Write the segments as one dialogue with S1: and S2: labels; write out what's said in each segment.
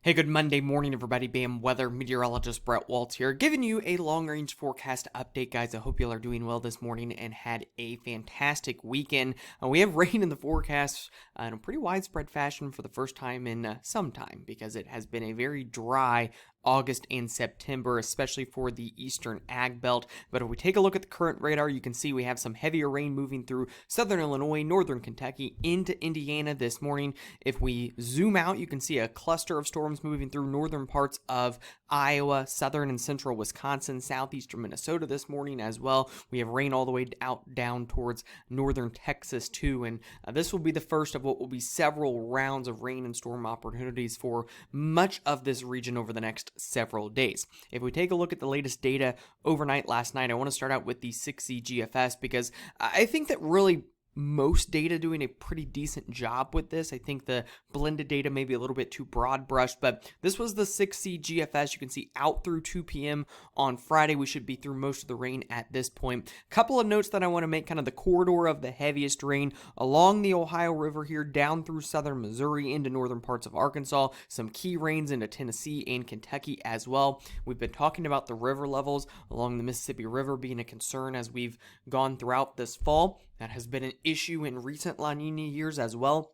S1: Hey, good Monday morning, everybody. BAM weather meteorologist Brett Waltz here, giving you a long-range forecast update, guys. I hope you all are doing well this morning and had a fantastic weekend. We have rain in the forecast in a pretty widespread fashion for the first time in some time, because it has been a very dry August and September, especially for the eastern ag belt. But if we take a look at the current radar, you can see we have some heavier rain moving through southern Illinois, northern Kentucky, into Indiana this morning. If we zoom out, you can see a cluster of storms moving through northern parts of Iowa, southern and central Wisconsin, southeastern Minnesota this morning as well. We have rain all the way out down towards northern Texas too, and this will be the first of what will be several rounds of rain and storm opportunities for much of this region over the next several days. If we take a look at the latest data overnight last night, I want to start out with the 6C GFS because I think that really most data doing a pretty decent job with this. I think the blended data may be a little bit too broad brushed, but this was the 6C GFS. You can see out through 2 p.m. on Friday. We should be through most of the rain at this point. A couple of notes that I want to make, kind of the corridor of the heaviest rain along the Ohio River here down through southern Missouri into northern parts of Arkansas. Some key rains into Tennessee and Kentucky as well. We've been talking about the river levels along the Mississippi River being a concern as we've gone throughout this fall. That has been an issue in recent La Nina years as well.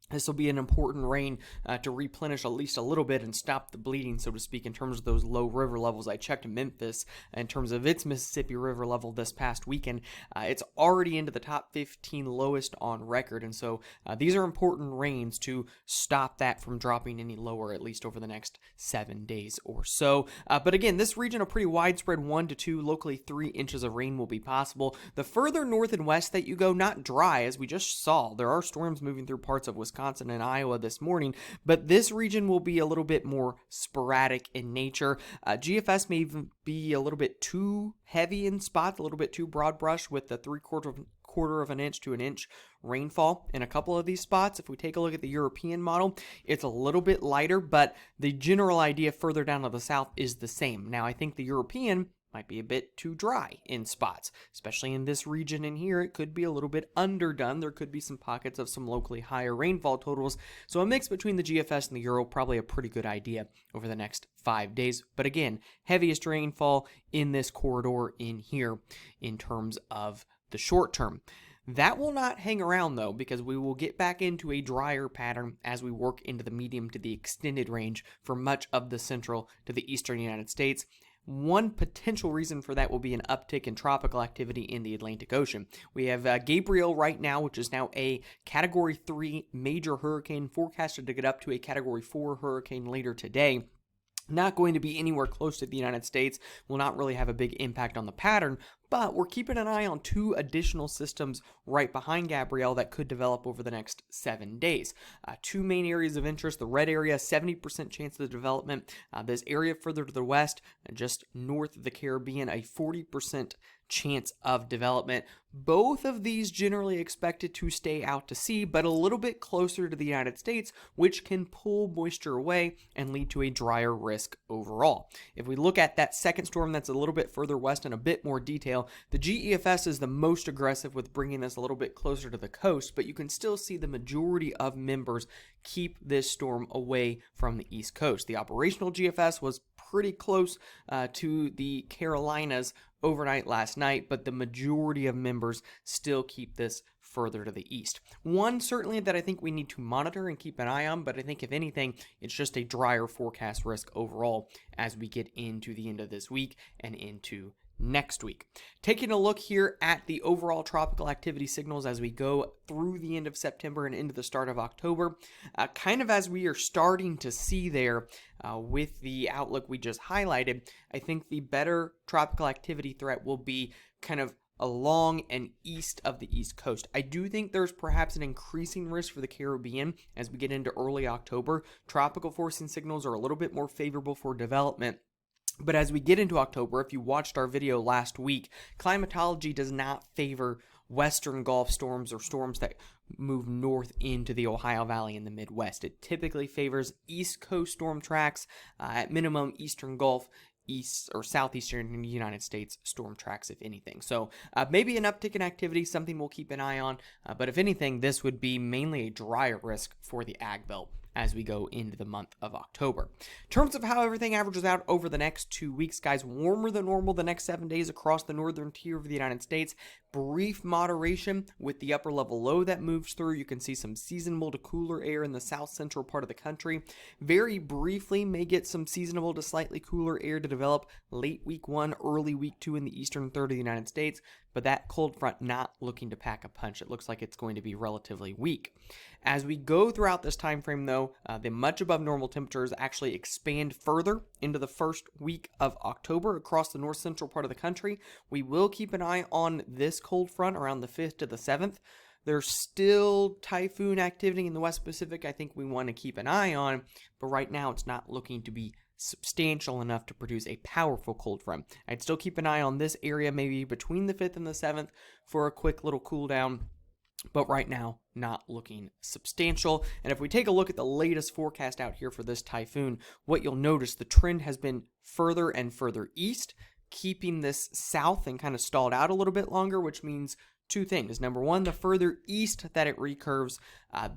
S1: This will be an important rain to replenish at least a little bit and stop the bleeding, so to speak, in terms of those low river levels. I checked Memphis in terms of its Mississippi River level this past weekend. It's already into the top 15 lowest on record, and so these are important rains to stop that from dropping any lower, at least over the next 7 days or so. But again, this region, a pretty widespread 1 to 2, locally 3 inches of rain will be possible. The further north and west that you go, not dry, as we just saw. There are storms moving through parts of Wisconsin and Iowa this morning, but this region will be a little bit more sporadic in nature. GFS may even be a little bit too heavy in spots, a little bit too broad brush with the quarter of an inch to an inch rainfall in a couple of these spots. If we take a look at the European model, it's a little bit lighter, but the general idea further down to the south is the same. Now, I think the European might be a bit too dry in spots, especially in this region in here. It could be a little bit underdone. There could be some pockets of some locally higher rainfall totals. So a mix between the GFS and the Euro, probably a pretty good idea over the next 5 days. But again, heaviest rainfall in this corridor in here in terms of the short term. That will not hang around though, because we will get back into a drier pattern as we work into the medium to the extended range for much of the central to the eastern United States. One potential reason for that will be an uptick in tropical activity in the Atlantic Ocean. We have Gabriel right now, which is now a Category 3 major hurricane, forecasted to get up to a Category 4 hurricane later today. Not going to be anywhere close to the United States, will not really have a big impact on the pattern, but we're keeping an eye on 2 additional systems right behind Gabrielle that could develop over the next 7 days. 2 main areas of interest: the red area, 70% chance of development. This area further to the west, just north of the Caribbean, a 40% chance of development. Both of these generally expected to stay out to sea, but a little bit closer to the United States, which can pull moisture away and lead to a drier risk overall. If we look at that second storm that's a little bit further west in a bit more detail, the GEFS is the most aggressive with bringing this a little bit closer to the coast, but you can still see the majority of members keep this storm away from the East Coast. The operational GFS was pretty close to the Carolinas overnight last night, but the majority of members still keep this further to the east. One certainly that I think we need to monitor and keep an eye on, but I think if anything, it's just a drier forecast risk overall as we get into the end of this week and into next week. Taking a look here at the overall tropical activity signals as we go through the end of September and into the start of October, kind of as we are starting to see there with the outlook we just highlighted, I think the better tropical activity threat will be kind of along and east of the East Coast. I do think there's perhaps an increasing risk for the Caribbean as we get into early October. Tropical forcing signals are a little bit more favorable for development. But as we get into October, if you watched our video last week, climatology does not favor western Gulf storms or storms that move north into the Ohio Valley and the Midwest. It typically favors East Coast storm tracks, at minimum eastern Gulf, east or southeastern United States storm tracks, if anything. So maybe an uptick in activity, something we'll keep an eye on. But if anything, this would be mainly a drier risk for the ag belt as we go into the month of October. In terms of how everything averages out over the next 2 weeks, guys, warmer than normal the next 7 days across the northern tier of the United States. Brief moderation with the upper level low that moves through. You can see some seasonable to cooler air in the south central part of the country. Very briefly may get some seasonable to slightly cooler air to develop late week 1, early week 2 in the eastern third of the United States, but that cold front not looking to pack a punch. It looks like it's going to be relatively weak. As we go throughout this time frame, though, the much above normal temperatures actually expand further into the first week of October across the north central part of the country. We will keep an eye on this cold front around the 5th to the 7th. There's still typhoon activity in the West Pacific I think we want to keep an eye on, but right now it's not looking to be substantial enough to produce a powerful cold front. I'd still keep an eye on this area maybe between the 5th and the 7th for a quick little cool down, but right now not looking substantial. And if we take a look at the latest forecast out here for this typhoon, what you'll notice, the trend has been further and further east, keeping this south and kind of stalled out a little bit longer, which means two things. Number one, the further east that it recurves,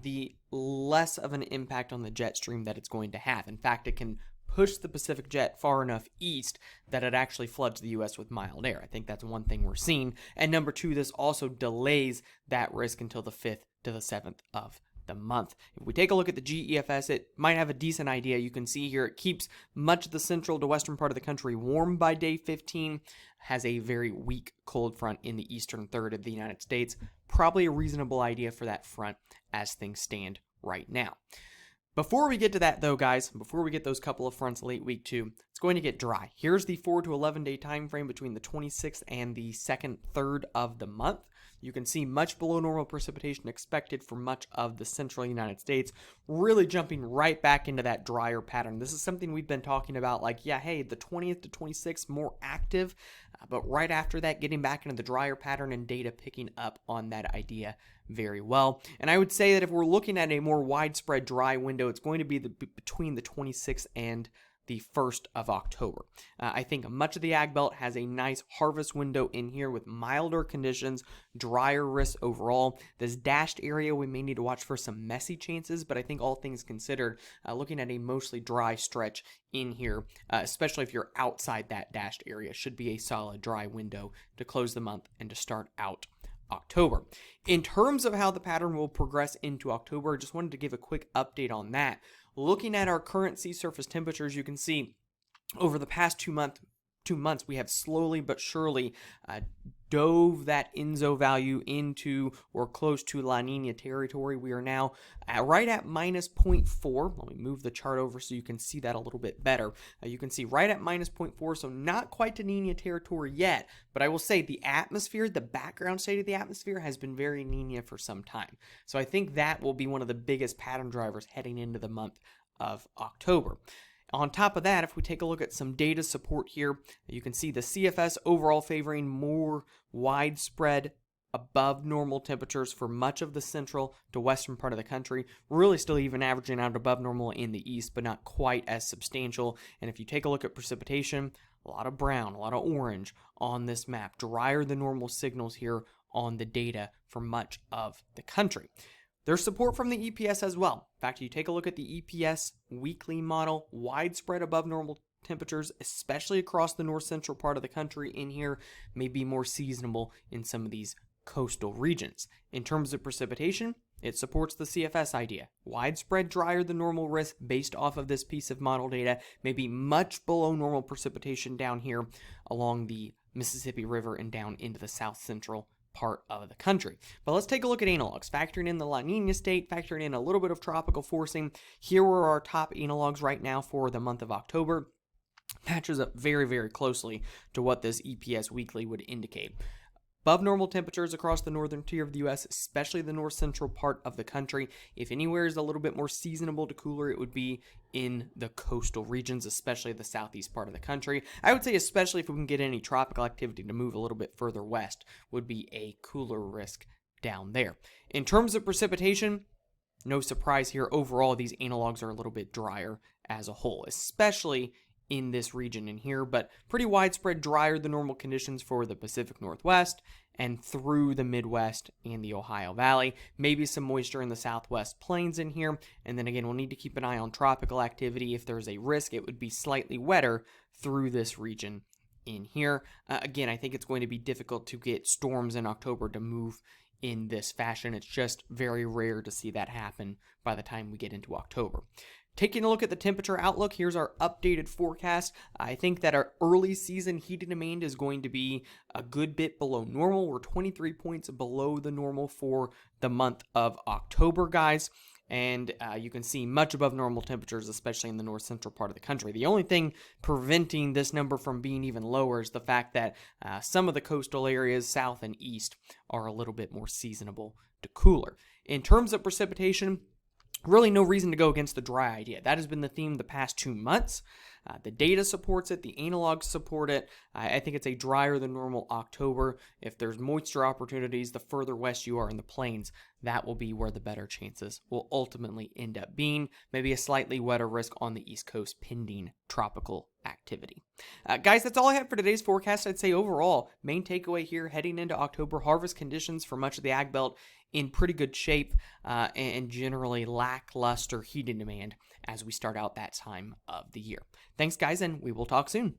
S1: the less of an impact on the jet stream that it's going to have. In fact, it can push the Pacific jet far enough east that it actually floods the U.S. with mild air. I think that's one thing we're seeing. And number two, this also delays that risk until the 5th to the 7th of the month. If we take a look at the GEFS, it might have a decent idea. You can see here it keeps much of the central to western part of the country warm by day 15, has a very weak cold front in the eastern third of the United States. Probably a reasonable idea for that front as things stand right now. Before we get to that, though, guys, before we get those couple of fronts late week 2, it's going to get dry. Here's the 4 to 11 day time frame between the 26th and the 2nd third of the month. You can see much below normal precipitation expected for much of the central United States, really jumping right back into that drier pattern. This is something we've been talking about, like, yeah, hey, the 20th to 26th more active, but right after that, getting back into the drier pattern and data picking up on that idea very well. And I would say that if we're looking at a more widespread dry window, it's going to be between the 26th and the 1st of October. I think much of the Ag Belt has a nice harvest window in here with milder conditions, drier risks overall. This dashed area, we may need to watch for some messy chances, but I think all things considered, looking at a mostly dry stretch in here, especially if you're outside that dashed area, should be a solid dry window to close the month and to start out October. In terms of how the pattern will progress into October, I just wanted to give a quick update on that. Looking at our current sea surface temperatures, you can see over the past 2 months, we have slowly but surely dove that ENSO value into or close to La Nina territory. We are now right at minus 0.4. Let me move the chart over so you can see that a little bit better. You can see right at minus 0.4, so not quite to Nina territory yet, but I will say the atmosphere, the background state of the atmosphere has been very Nina for some time. So I think that will be one of the biggest pattern drivers heading into the month of October. On top of that, if we take a look at some data support here, you can see the CFS overall favoring more widespread above normal temperatures for much of the central to western part of the country, really still even averaging out above normal in the east, but not quite as substantial. And if you take a look at precipitation, a lot of brown, a lot of orange on this map, drier than normal signals here on the data for much of the country. There's support from the EPS as well. In fact, you take a look at the EPS weekly model, widespread above normal temperatures, especially across the north central part of the country in here, may be more seasonable in some of these coastal regions. In terms of precipitation, it supports the CFS idea. Widespread drier than normal risk based off of this piece of model data, may be much below normal precipitation down here along the Mississippi River and down into the south central part of the country. But let's take a look at analogs, factoring in the La Nina state, factoring in a little bit of tropical forcing. Here are our top analogs right now for the month of October. Matches up very, very closely to what this EPS weekly would indicate. Above normal temperatures across the northern tier of the U.S., especially the north central part of the country. If anywhere is a little bit more seasonable to cooler, it would be in the coastal regions, especially the southeast part of the country. I would say especially if we can get any tropical activity to move a little bit further west, would be a cooler risk down there. In terms of precipitation, no surprise here. Overall, these analogs are a little bit drier as a whole, especially in this region in here, but pretty widespread drier than normal conditions for the Pacific Northwest and through the Midwest and the Ohio Valley. Maybe some moisture in the Southwest Plains in here. And then again, we'll need to keep an eye on tropical activity. If there's a risk, it would be slightly wetter through this region in here. Again, I think it's going to be difficult to get storms in October to move in this fashion. It's just very rare to see that happen by the time we get into October. Taking a look at the temperature outlook, here's our updated forecast. I think that our early season heating demand is going to be a good bit below normal. We're 23 points below the normal for the month of October, guys. And you can see much above normal temperatures, especially in the north central part of the country. The only thing preventing this number from being even lower is the fact that some of the coastal areas south and east are a little bit more seasonable to cooler. In terms of precipitation, really no reason to go against the dry idea. That has been the theme the past 2 months. The data supports it. The analogs support it. I think it's a drier than normal October. If there's moisture opportunities, the further west you are in the plains, that will be where the better chances will ultimately end up being. Maybe a slightly wetter risk on the East Coast pending tropical activity. Guys, that's all I have for today's forecast. I'd say overall, main takeaway here, heading into October, harvest conditions for much of the ag belt in pretty good shape and generally lackluster heating demand as we start out that time of the year. Thanks, guys, and we will talk soon.